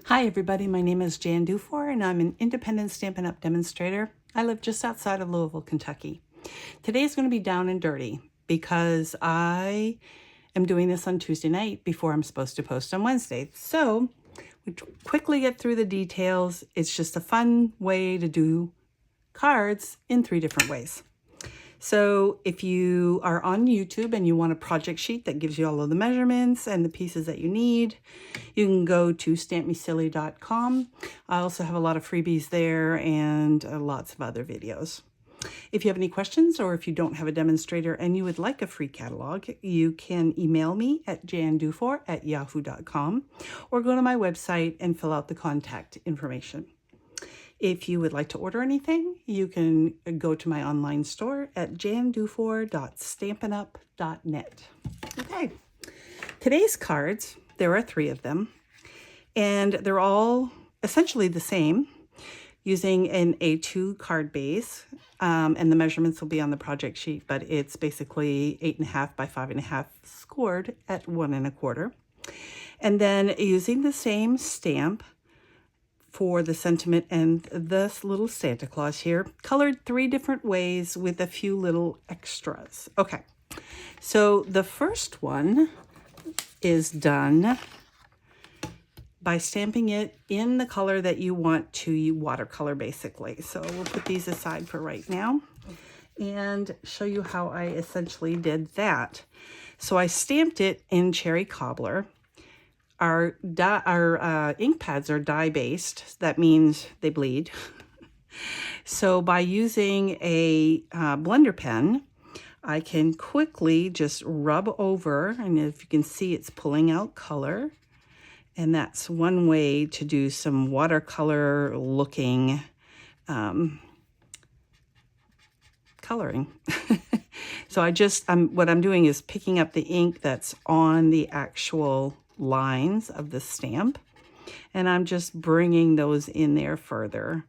Hi everybody, my name is Jan Dufour and I'm an independent Stampin' Up! Demonstrator. I live just outside of Louisville, Kentucky. Today is going to be down and dirty because I am doing this on Tuesday night before I'm supposed to post on Wednesday. So we quickly get through the details. It's just a fun way to do cards in 3 different ways. So if you are on YouTube and you want a project sheet that gives you all of the measurements and the pieces that you need, you can go to stampmesilly.com. I also have a lot of freebies there and lots of other videos. If you have any questions or if you don't have a demonstrator and you would like a free catalog, you can email me at jandufour@yahoo.com or go to my website and fill out the contact information. If you would like to order anything, you can go to my online store at jandufour.stampinup.net. Okay, today's cards, there are 3 of them, and they're all essentially the same using an A2 card base, and the measurements will be on the project sheet, but it's basically 8.5 by 5.5 scored at 1 1/4. And then using the same stamp for the sentiment and this little Santa Claus here, colored 3 different ways with a few little extras. Okay, so the first one is done by stamping it in the color that you want to watercolor, basically. So we'll put these aside for right now and show you how I essentially did that. So I stamped it in Cherry Cobbler. Our ink pads are dye-based. That means they bleed. So by using a blender pen, I can quickly just rub over, and if you can see, it's pulling out color. And that's one way to do some watercolor looking coloring. So what I'm doing is picking up the ink that's on the actual lines of the stamp, and I'm just bringing those in there further.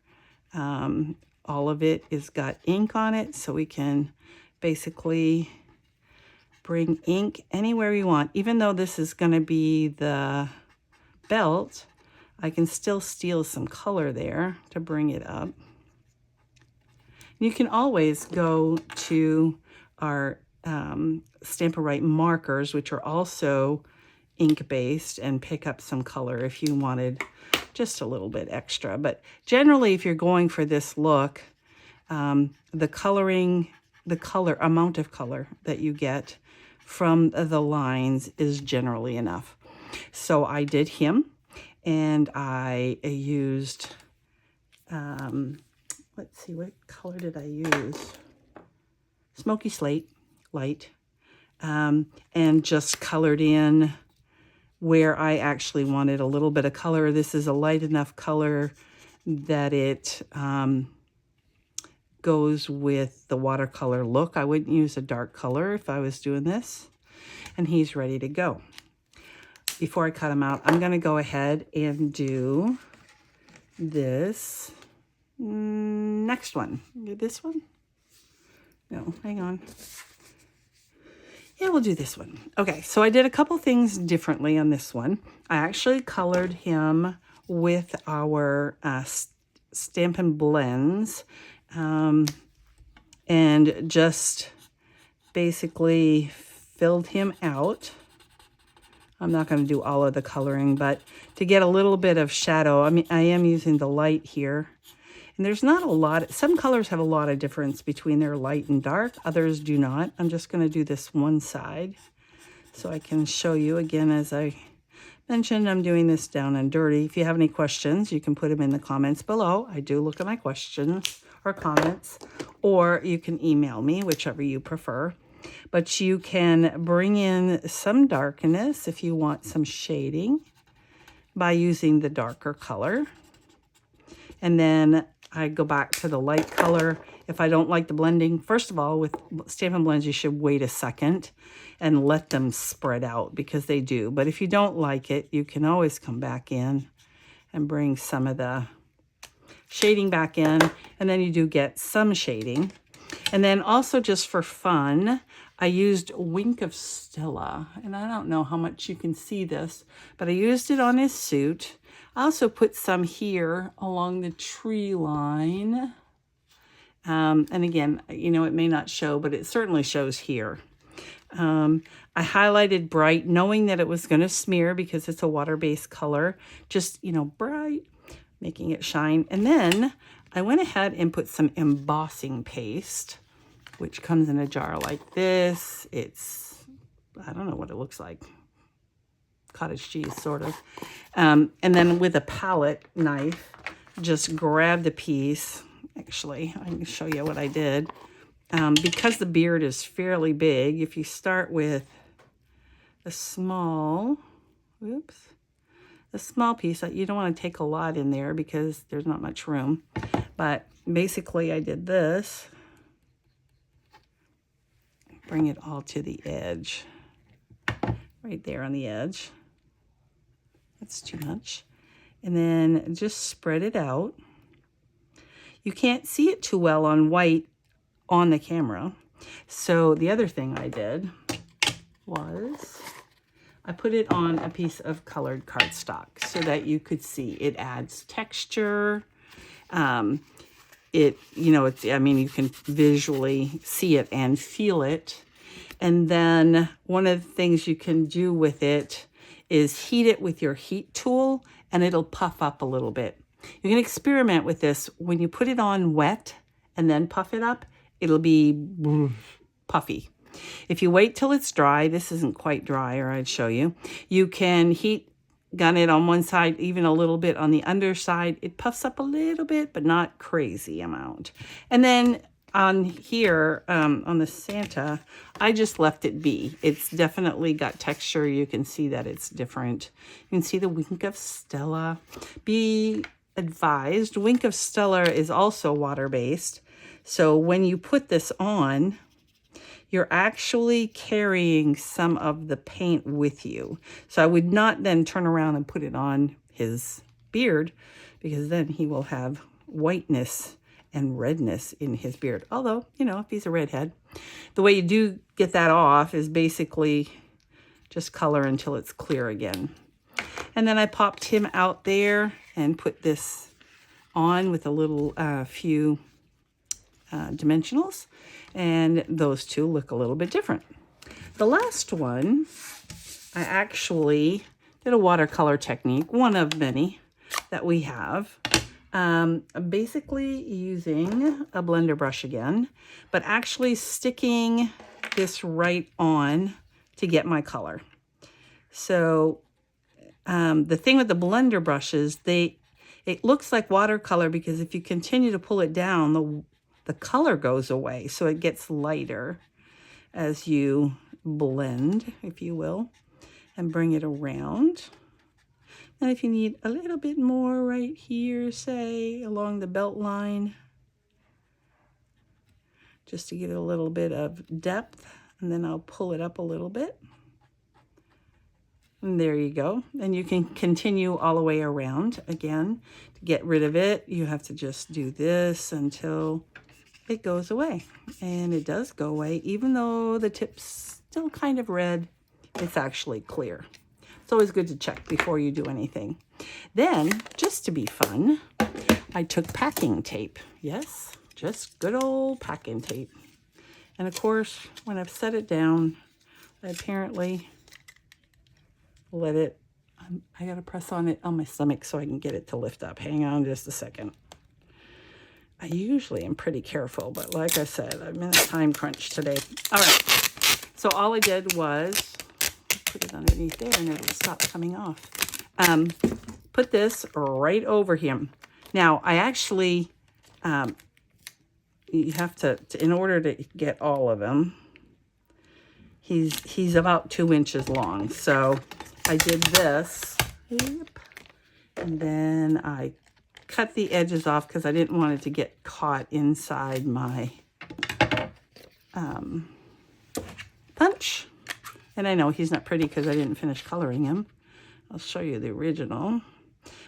All of it is got ink on it, so we can basically bring ink anywhere you want. Even though this is going to be the belt, I can still steal some color there to bring it up. You can always go to our Stamp-A-Rite markers, which are also ink-based, and pick up some color if you wanted just a little bit extra. But generally, if you're going for this look, the amount of color that you get from the lines is generally enough. So I did him, and I used, let's see, what color did I use? Smoky Slate, light, and just colored in where I actually wanted a little bit of color. This is a light enough color that it goes with the watercolor look. I wouldn't use a dark color if I was doing this. And he's ready to go. Before I cut him out, I'm going to go ahead and do this next one. This one? No, hang on. Yeah, we'll do this one. Okay, so I did a couple things differently on this one. I actually colored him with our Stampin' Blends, and just basically filled him out. I'm not going to do all of the coloring, but to get a little bit of shadow, I mean, I am using the light here. And there's not a lot, some colors have a lot of difference between their light and dark, others do not. I'm just going to do this one side so I can show you again. As I mentioned, I'm doing this down and dirty. If you have any questions, you can put them in the comments below. I do look at my questions or comments, or you can email me, whichever you prefer. But you can bring in some darkness if you want some shading by using the darker color. And then I go back to the light color. If I don't like the blending, first of all, with Stampin' Blends, you should wait a second and let them spread out, because they do. But if you don't like it, you can always come back in and bring some of the shading back in, and then you do get some shading. And then also, just for fun, I used Wink of Stella, and I don't know how much you can see this, but I used it on his suit. I also put some here along the tree line. And again, you know, it may not show, but it certainly shows here. I highlighted bright, knowing that it was going to smear because it's a water-based color. Just, you know, bright, making it shine. And then I went ahead and put some embossing paste, which comes in a jar like this. It's, I don't know what it looks like. Cottage cheese, sort of. And then with a palette knife, just grab the piece. Actually, I can show you what I did. Because the beard is fairly big, if you start with a small, a small piece, you don't want to take a lot in there because there's not much room. But basically I did this. Bring it all to the edge. Right there on the edge. That's too much. And then just spread it out. You can't see it too well on white on the camera. So the other thing I did was I put it on a piece of colored cardstock so that you could see. It adds texture. It, you know, it's, I mean, you can visually see it and feel it. And then one of the things you can do with it is heat it with your heat tool and it'll puff up a little bit. You can experiment with this. When you put it on wet and then puff it up, it'll be puffy. If you wait till it's dry, this isn't quite dry, or I'd show you. You can heat gun it on one side, even a little bit on the underside. It puffs up a little bit, but not crazy amount. And then on here, on the Santa, I just left it be. It's definitely got texture. You can see that it's different. You can see the Wink of Stella. Be advised, Wink of Stella is also water-based. So when you put this on, you're actually carrying some of the paint with you. So I would not then turn around and put it on his beard, because then he will have whiteness and redness in his beard. Although, you know, if he's a redhead, the way you do get that off is basically just color until it's clear again. And then I popped him out there and put this on with a little few dimensionals, and those two look a little bit different. The last one, I actually did a watercolor technique, one of many that we have. Basically using a blender brush again, but actually sticking this right on to get my color. So the thing with the blender brushes, it looks like watercolor because if you continue to pull it down, the color goes away. So it gets lighter as you blend, if you will, and bring it around. And if you need a little bit more right here, say along the belt line, just to get a little bit of depth, and then I'll pull it up a little bit. And there you go. And you can continue all the way around. Again, to get rid of it, you have to just do this until it goes away. And it does go away, even though the tip's still kind of red, it's actually clear. It's always good to check before you do anything. Then, just to be fun, I took packing tape. Yes, just good old packing tape. And of course, when I've set it down, I apparently let it, I gotta press on it on my stomach so I can get it to lift up. Hang on just a second. I usually am pretty careful, but like I said, I'm in a time crunch today. All right, so all I did was put it underneath there and it'll stop coming off. Put this right over him. Now, I actually, you have to, in order to get all of them, he's about 2 inches long. So I did this, and then I cut the edges off because I didn't want it to get caught inside my punch. And I know he's not pretty because I didn't finish coloring him. I'll show you the original.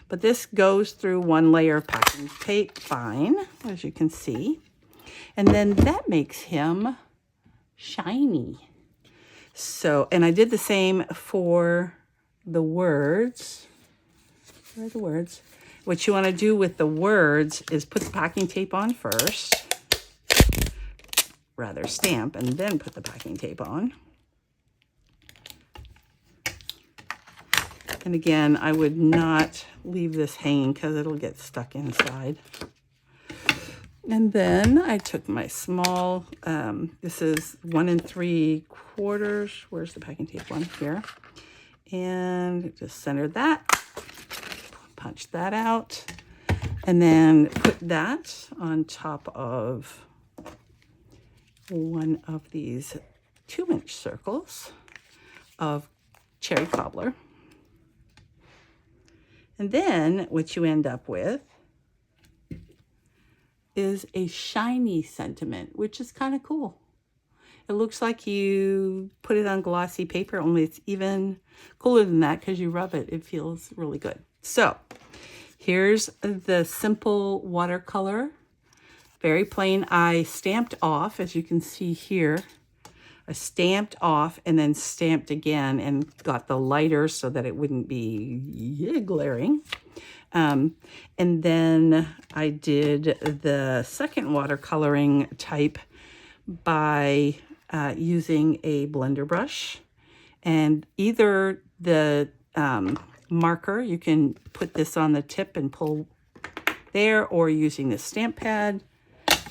But this goes through one layer of packing tape fine, as you can see. And then that makes him shiny. So, and I did the same for the words. There are the words. What you want to do with the words is put the packing tape on first. Rather stamp and then put the packing tape on. And again, I would not leave this hanging because it'll get stuck inside. And then I took my small, this is 1 3/4. Where's the packing tape one? Here. And just centered that. Punch that out. And then put that on top of one of these 2-inch circles of cherry cobbler. And then what you end up with is a shiny sentiment, which is kind of cool. It looks like you put it on glossy paper, only it's even cooler than that because you rub it. It feels really good. So here's the simple watercolor. Very plain. I stamped off, as you can see here. I stamped off and then stamped again and got the lighter so that it wouldn't be glaring. And then I did the second watercoloring type by using a blender brush. And either the marker, you can put this on the tip and pull there, or using the stamp pad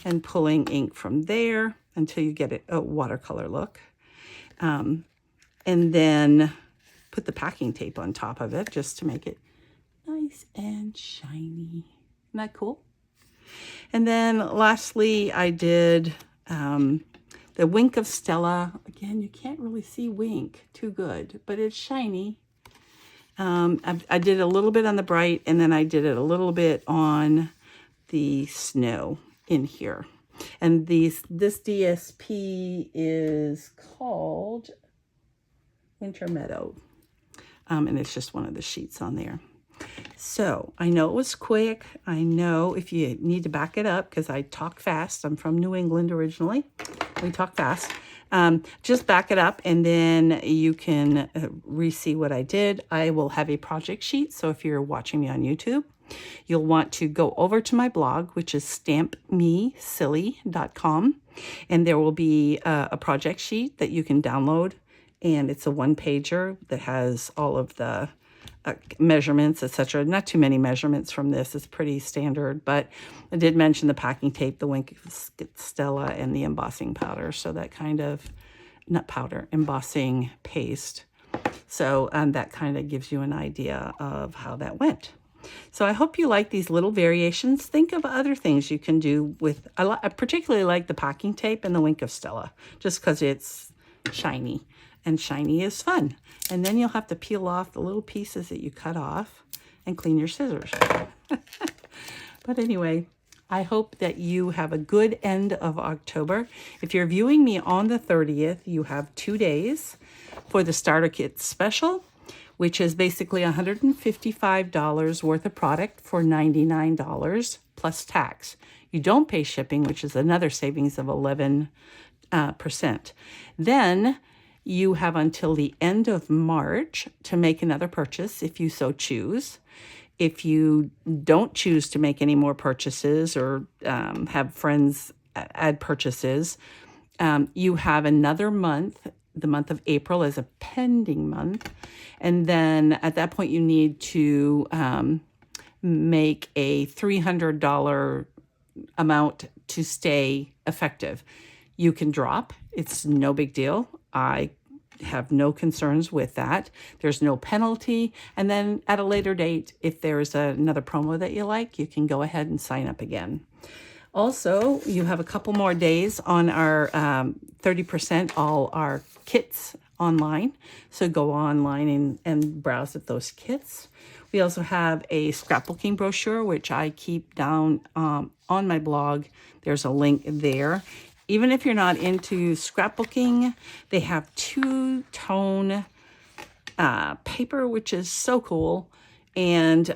and pulling ink from there until you get a watercolor look. And then put the packing tape on top of it just to make it nice and shiny. Isn't that cool? And then lastly, I did the Wink of Stella. Again, you can't really see Wink too good, but it's shiny. I did a little bit on the bright, and then I did it a little bit on the snow in here. And this DSP is called Winter Meadow. And it's just one of the sheets on there. So I know it was quick. I know if you need to back it up, because I talk fast. I'm from New England originally. We talk fast. Just back it up, and then you can re-see what I did. I will have a project sheet. So if you're watching me on YouTube, you'll want to go over to my blog, which is stampmesilly.com, and there will be a project sheet that you can download, and it's a 1-pager that has all of the measurements, etc. Not too many measurements from this. It's pretty standard, but I did mention the packing tape, the Wink of Stella, and the embossing powder. So that kind of, not powder, embossing paste. So that kind of gives you an idea of how that went. So I hope you like these little variations. Think of other things you can do with, I particularly like the packing tape and the Wink of Stella, just because it's shiny, and shiny is fun. And then you'll have to peel off the little pieces that you cut off and clean your scissors. But anyway, I hope that you have a good end of October. If you're viewing me on the 30th, you have 2 days for the starter kit special, which is basically $155 worth of product for $99 plus tax. You don't pay shipping, which is another savings of 11%. Then you have until the end of March to make another purchase if you so choose. If you don't choose to make any more purchases or have friends add purchases, you have another month. The month of April is a pending month. And then at that point, you need to make a $300 amount to stay effective. You can drop. It's no big deal. I have no concerns with that. There's no penalty. And then at a later date, if there's another promo that you like, you can go ahead and sign up again. Also, you have a couple more days on our 30% all our kits online. So go online and browse at those kits. We also have a scrapbooking brochure, which I keep down on my blog. There's a link there. Even if you're not into scrapbooking, they have 2-tone paper, which is so cool. And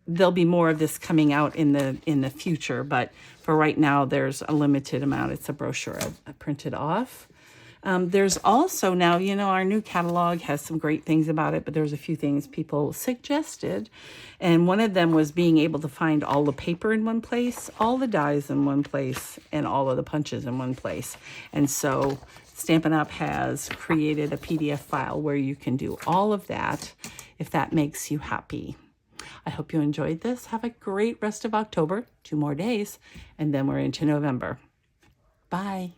there'll be more of this coming out in the future. But for right now, there's a limited amount. It's a brochure I printed off. There's also now, you know, our new catalog has some great things about it, but there's a few things people suggested. And one of them was being able to find all the paper in one place, all the dies in one place, and all of the punches in one place. And so Stampin' Up! Has created a PDF file where you can do all of that if that makes you happy. I hope you enjoyed this. Have a great rest of October, 2 more days, and then we're into November. Bye.